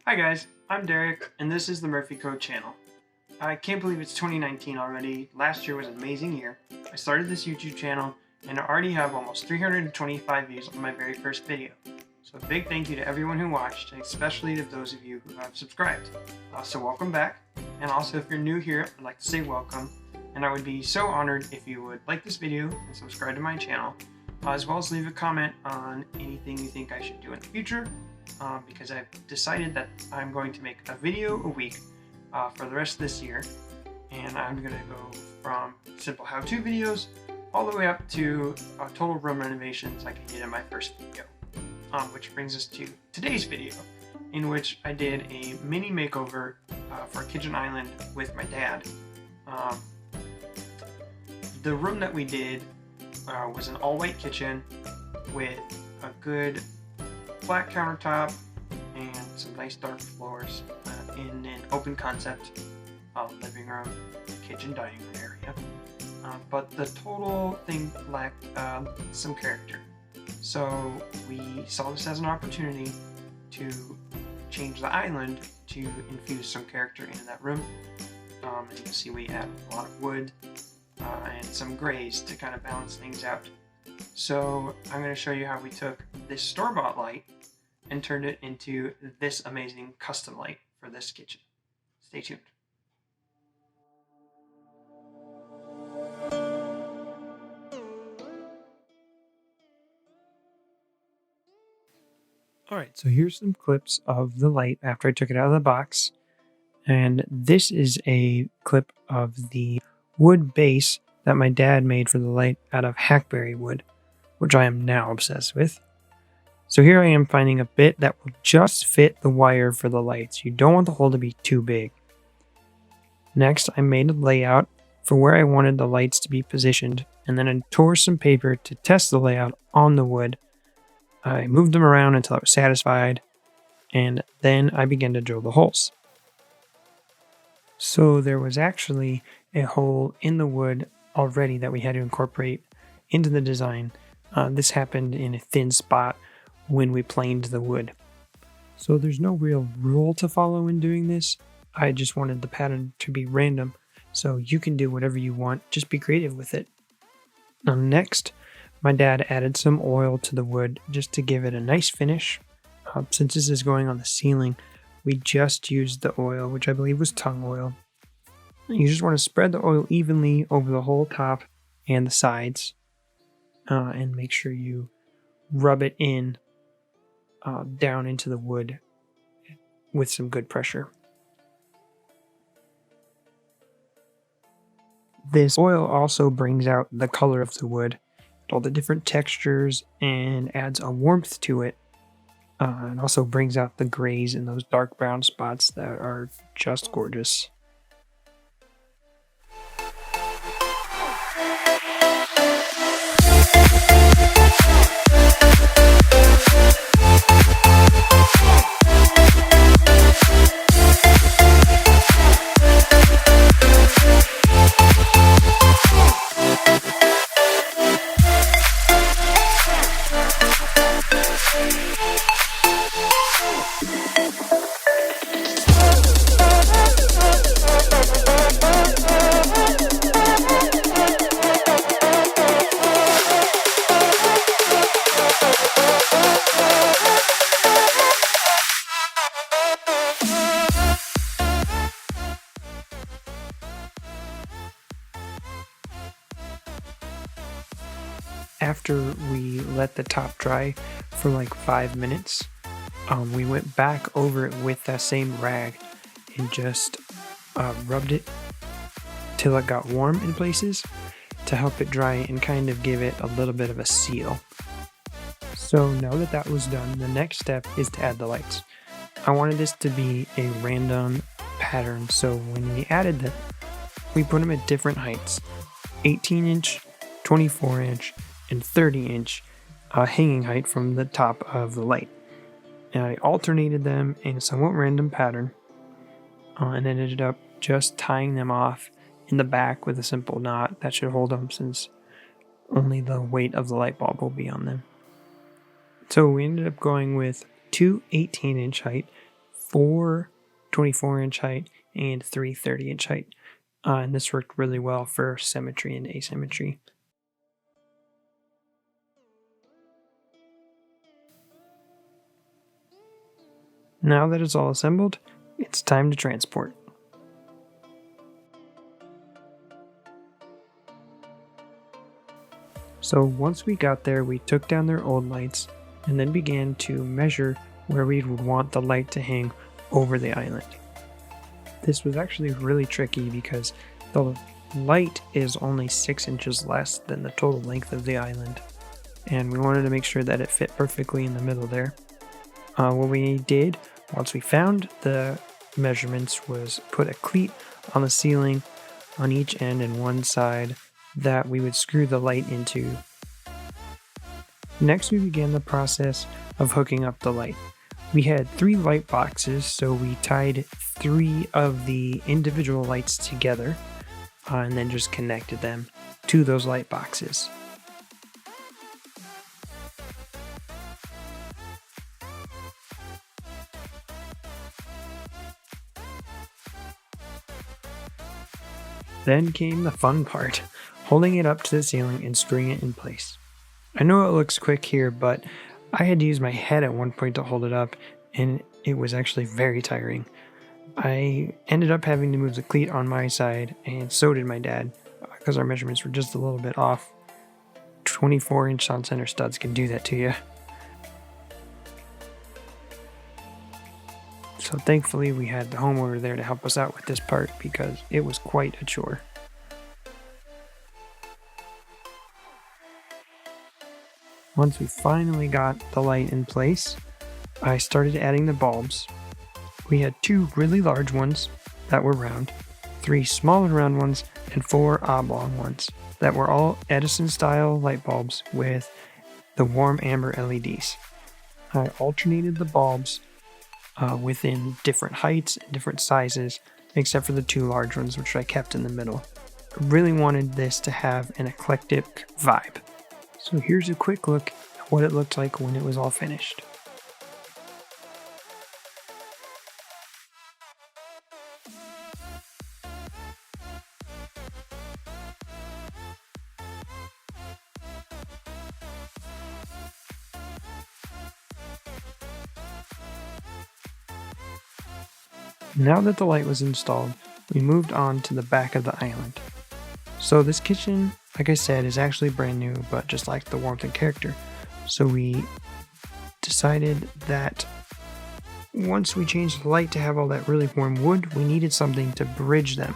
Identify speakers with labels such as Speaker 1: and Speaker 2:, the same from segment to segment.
Speaker 1: Hi guys, I'm Derek, and this is the TheMurphyCo channel. I can't believe it's 2019 already. Last year was an amazing year. I started this YouTube channel, and I already have almost 325 views on my very first video. So a big thank you to everyone who watched, and especially to those of you who have subscribed. So welcome back, and also if you're new here, I'd like to say welcome, and I would be so honored if you would like this video and subscribe to my channel, as well as leave a comment on anything you think I should do in the future. Because I've decided that I'm going to make a video a week for the rest of this year, and I'm going to go from simple how-to videos all the way up to total room renovations like I did in my first video, which brings us to today's video, in which I did a mini makeover for a kitchen island with my dad. The room that we did was an all-white kitchen with a good flat countertop and some nice dark floors in an open concept living room, kitchen, dining room area. But the total thing lacked some character. So we saw this as an opportunity to change the island to infuse some character into that room. And you'll see we add a lot of wood and some grays to kind of balance things out. So I'm going to show you how we took this store-bought light and turned it into this amazing custom light for this kitchen. Stay tuned. Alright, so here's some clips of the light after I took it out of the box. And this is a clip of the wood base that my dad made for the light out of hackberry wood, which I am now obsessed with. So here I am finding a bit that will just fit the wire for the lights. You don't want the hole to be too big. Next, I made a layout for where I wanted the lights to be positioned, and then I tore some paper to test the layout on the wood. I moved them around until I was satisfied, and then I began to drill the holes. So there was actually a hole in the wood already that we had to incorporate into the design. This happened in a thin spot when we planed the wood. So there's no real rule to follow in doing this. I just wanted the pattern to be random, so you can do whatever you want, just be creative with it. Next, my dad added some oil to the wood just to give it a nice finish. Since this is going on the ceiling, we just used the oil, which I believe was tung oil. You just want to spread the oil evenly over the whole top and the sides, and make sure you rub it in down into the wood with some good pressure. This oil also brings out the color of the wood, all the different textures, and adds a warmth to it. And also brings out the grays and those dark brown spots that are just gorgeous. After we let the top dry for like 5 minutes, we went back over it with that same rag and just rubbed it till it got warm in places to help it dry and kind of give it a little bit of a seal. So now that that was done, the next step is to add the lights. I wanted this to be a random pattern, so when we added them, we put them at different heights: 18-inch, 24-inch, and 30-inch hanging height from the top of the light. And I alternated them in a somewhat random pattern, and ended up just tying them off in the back with a simple knot that should hold them, since only the weight of the light bulb will be on them. So we ended up going with two 18-inch height 4 24-inch height and 3 30-inch height. And this worked really well for symmetry and asymmetry. Now that it's all assembled, it's time to transport. So once we got there, we took down their old lights and then began to measure where we would want the light to hang over the island. This was actually really tricky because the light is only 6 inches less than the total length of the island, and we wanted to make sure that it fit perfectly in the middle there. What we did once we found the measurements was put a cleat on the ceiling on each end and one side that we would screw the light into. Next, we began the process of hooking up the light. We had 3 light boxes, so we tied 3 of the individual lights together and then just connected them to those light boxes. Then came the fun part, holding it up to the ceiling and screwing it in place. I know it looks quick here, but I had to use my head at one point to hold it up, and it was actually very tiring. I ended up having to move the cleat on my side, and so did my dad, because our measurements were just a little bit off. 24-inch on center studs can do that to you. So thankfully we had the homeowner there to help us out with this part because it was quite a chore. Once we finally got the light in place, I started adding the bulbs. We had 2 really large ones that were round, 3 smaller round ones, and 4 oblong ones that were all Edison style light bulbs with the warm amber LEDs. I alternated the bulbs within different heights and different sizes, except for the 2 large ones, which I kept in the middle. I really wanted this to have an eclectic vibe. So here's a quick look at what it looked like when it was all finished. Now that the light was installed, we moved on to the back of the island. So this kitchen, like I said, is actually brand new, but just like the warmth and character. So we decided that once we changed the light to have all that really warm wood, we needed something to bridge them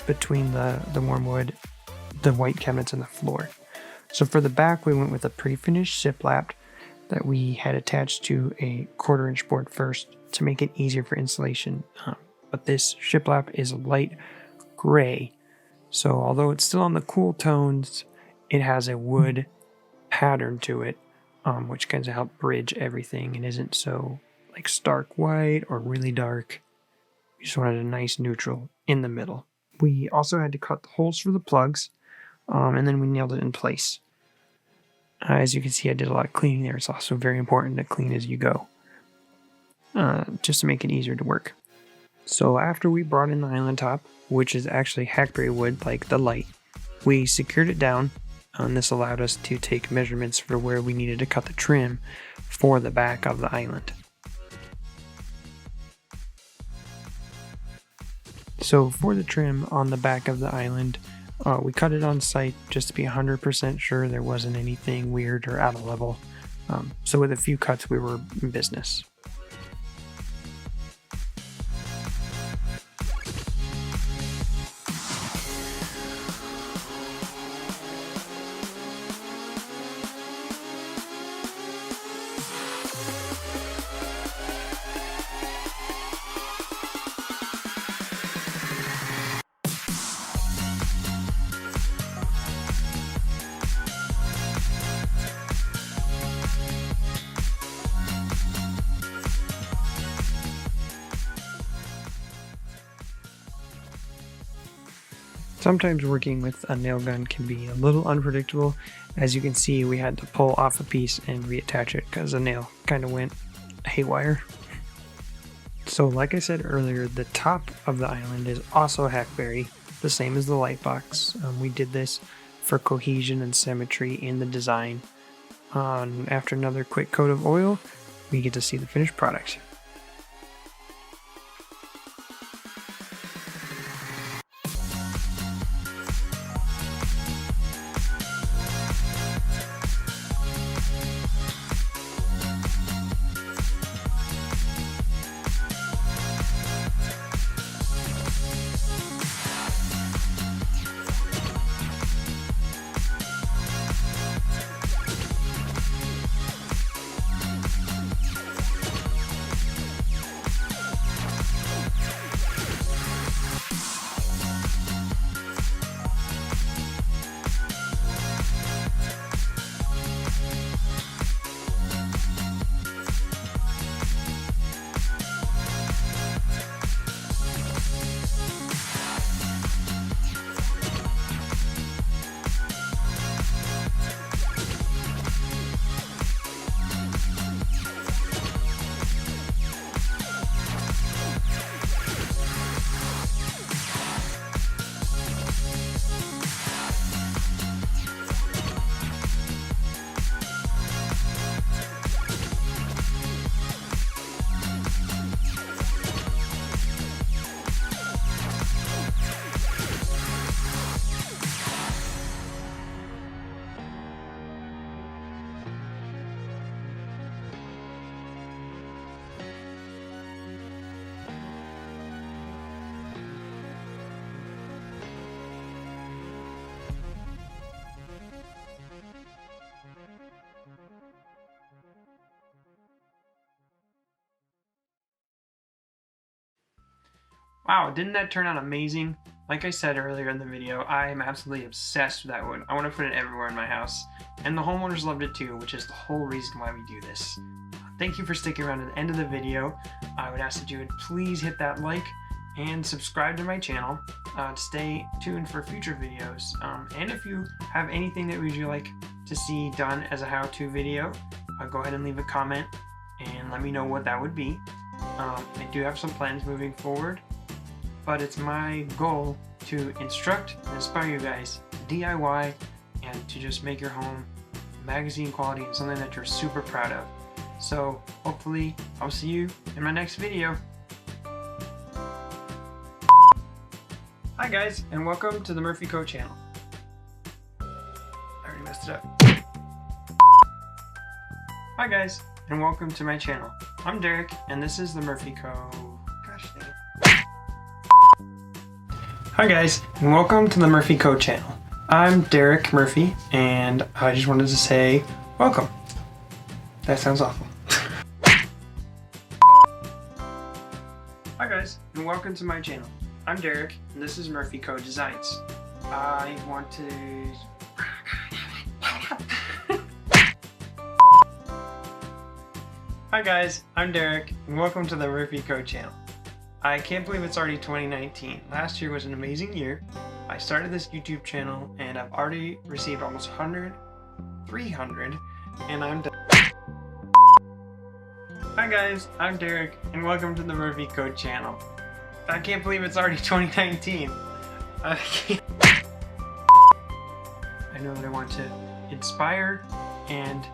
Speaker 1: between the warm wood, the white cabinets, and the floor. So for the back, we went with a pre-finished shiplap that we had attached to a 1/4-inch board first to make it easier for installation. But this shiplap is a light gray, so although it's still on the cool tones, it has a wood pattern to it, which kind of help bridge everything and isn't so like stark white or really dark. We just wanted a nice neutral in the middle. We also had to cut the holes for the plugs, and then we nailed it in place. As you can see, I did a lot of cleaning there. It's also very important to clean as you go, just to make it easier to work. So after we brought in the island top, which is actually hackberry wood like the light, we secured it down, and this allowed us to take measurements for where we needed to cut the trim for the back of the island. So for the trim on the back of the island, we cut it on site just to be 100% sure there wasn't anything weird or out of level. So with a few cuts, we were in business. Sometimes working with a nail gun can be a little unpredictable. As you can see, we had to pull off a piece and reattach it because the nail kind of went haywire. So like I said earlier, the top of the island is also hackberry, the same as the light box. We did this for cohesion and symmetry in the design. After another quick coat of oil, we get to see the finished product. Wow, didn't that turn out amazing? Like I said earlier in the video, I am absolutely obsessed with that wood. I want to put it everywhere in my house. And the homeowners loved it too, which is the whole reason why we do this. Thank you for sticking around to the end of the video. I would ask that you would please hit that like and subscribe to my channel to stay tuned for future videos. And if you have anything that would you like to see done as a how-to video, go ahead and leave a comment and let me know what that would be. I do have some plans moving forward, but it's my goal to instruct and inspire you guys to DIY and to just make your home magazine quality and something that you're super proud of. So hopefully I'll see you in my next video. Hi guys, and welcome to the TheMurphyCo channel. I already messed it up. Hi guys, and welcome to my channel. I'm Derek, and this is the TheMurphyCo. Gosh dang it. Hi guys, and welcome to the TheMurphyCo channel. I'm Derek Murphy, and I just wanted to say welcome. That sounds awful. Hi guys, and welcome to my channel. I'm Derek, and this is TheMurphyCo Designs. I want to... Hi guys, I'm Derek, and welcome to the TheMurphyCo channel. I can't believe it's already 2019. Last year was an amazing year. I started this YouTube channel, and I've already received almost 300, and I'm done. Hi guys, I'm Derek, and welcome to the TheMurphyCo channel. I can't believe it's already 2019. I know that I want to inspire and